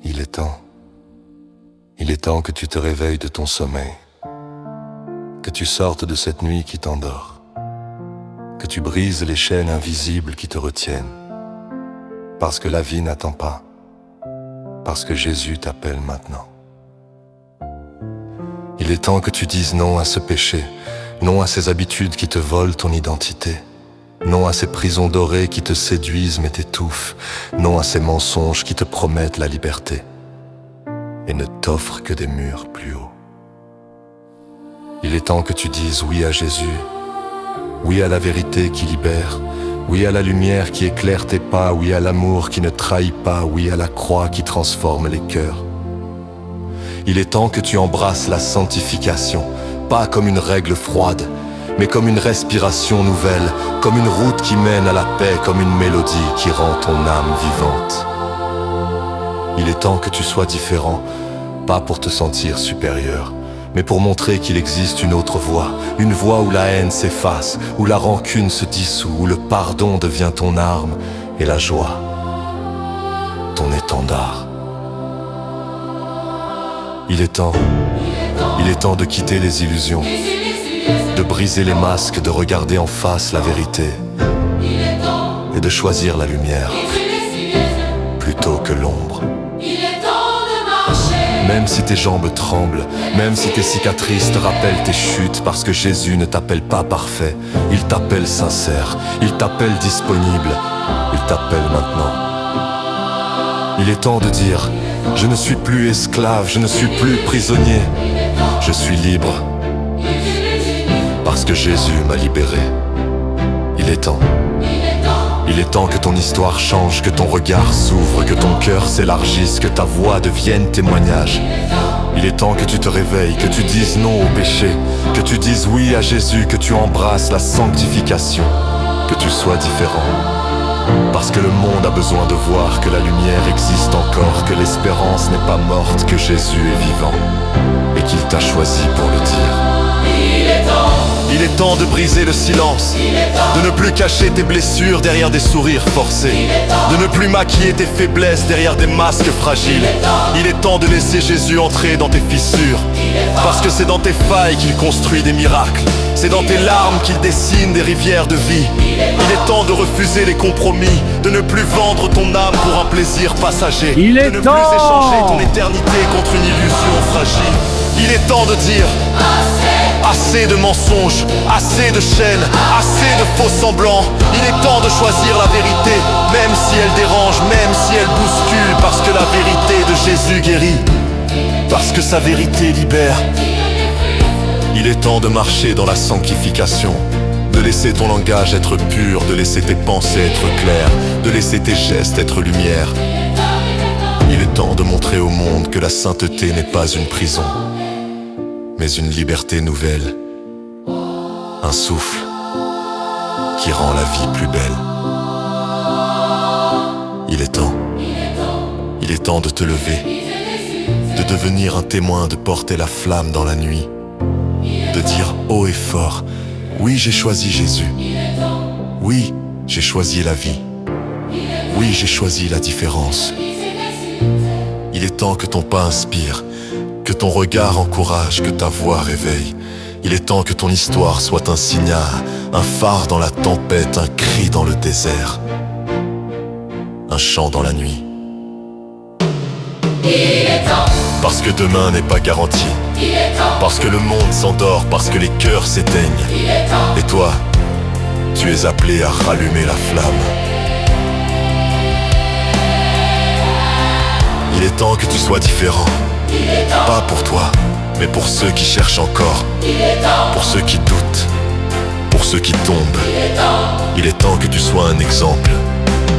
Il est temps. Il est temps que tu te réveilles de ton sommeil, que tu sortes de cette nuit qui t'endort, que tu brises les chaînes invisibles qui te retiennent, parce que la vie n'attend pas, parce que Jésus t'appelle maintenant. Il est temps que tu dises non à ce péché, non à ces habitudes qui te volent ton identité, non à ces prisons dorées qui te séduisent mais t'étouffent, non à ces mensonges qui te promettent la liberté et ne t'offrent que des murs plus hauts. Il est temps que tu dises oui à Jésus, oui à la vérité qui libère, oui à la lumière qui éclaire tes pas, oui à l'amour qui ne trahit pas, oui à la croix qui transforme les cœurs. Il est temps que tu embrasses la sanctification, pas comme une règle froide, mais comme une respiration nouvelle, comme une route qui mène à la paix, comme une mélodie qui rend ton âme vivante. Il est temps que tu sois différent, pas pour te sentir supérieur, mais pour montrer qu'il existe une autre voie, une voie où la haine s'efface, où la rancune se dissout, où le pardon devient ton arme et la joie ton étendard. Il est temps de quitter les illusions, de briser les masques, de regarder en face la vérité et de choisir la lumière plutôt que l'ombre. Même si tes jambes tremblent, même si tes cicatrices te rappellent tes chutes, parce que Jésus ne t'appelle pas parfait, il t'appelle sincère, il t'appelle disponible, il t'appelle maintenant. Il est temps de dire, je ne suis plus esclave, je ne suis plus prisonnier, je suis libre, parce que Jésus m'a libéré. Il est temps. Il est temps que ton histoire change, que ton regard s'ouvre, que ton cœur s'élargisse, que ta voix devienne témoignage. Il est temps que tu te réveilles, que tu dises non au péché, que tu dises oui à Jésus, que tu embrasses la sanctification, que tu sois différent. Parce que le monde a besoin de voir que la lumière existe encore, que l'espérance n'est pas morte, que Jésus est vivant et qu'il t'a choisi pour le dire. Il est temps de briser le silence, de ne plus cacher tes blessures derrière des sourires forcés, de ne plus maquiller tes faiblesses derrière des masques fragiles. Il est temps de laisser Jésus entrer dans tes fissures, parce que c'est dans tes failles qu'il construit des miracles, c'est dans tes larmes qu'il dessine des rivières de vie. Il est temps de refuser les compromis, de ne plus vendre ton âme pour un plaisir passager, de ne plus échanger ton éternité contre une illusion fragile. Il est temps de dire assez de mensonges, assez de chaînes, assez de faux semblants. Il est temps de choisir la vérité, même si elle dérange, même si elle bouscule, parce que la vérité de Jésus guérit, parce que sa vérité libère. Il est temps de marcher dans la sanctification, de laisser ton langage être pur, de laisser tes pensées être claires, de laisser tes gestes être lumière. Il est temps de montrer au monde que la sainteté n'est pas une prison, mais une liberté nouvelle, un souffle qui rend la vie plus belle. Il est temps de te lever, de devenir un témoin, de porter la flamme dans la nuit, de dire haut et fort, oui j'ai choisi Jésus, oui j'ai choisi la vie, oui j'ai choisi la différence. Il est temps que ton pas inspire, que ton regard encourage, que ta voix réveille. Il est temps que ton histoire soit un signal, un phare dans la tempête, un cri dans le désert, un chant dans la nuit. Il est temps. Parce que demain n'est pas garanti, Il est temps. parce que le monde s'endort, parce que les cœurs s'éteignent. Il est temps. Et toi, tu es appelé à rallumer la flamme. Il est temps que tu sois différent. Il est temps. Pas pour toi, mais pour ceux qui cherchent encore, Il est temps. pour ceux qui doutent, pour ceux qui tombent. Il est temps. Il est temps que tu sois un exemple,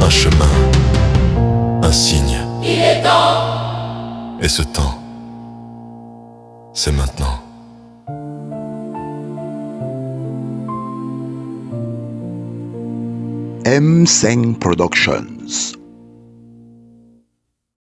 un chemin, un signe. Il est temps. Et ce temps, c'est maintenant. M. Seng Productions.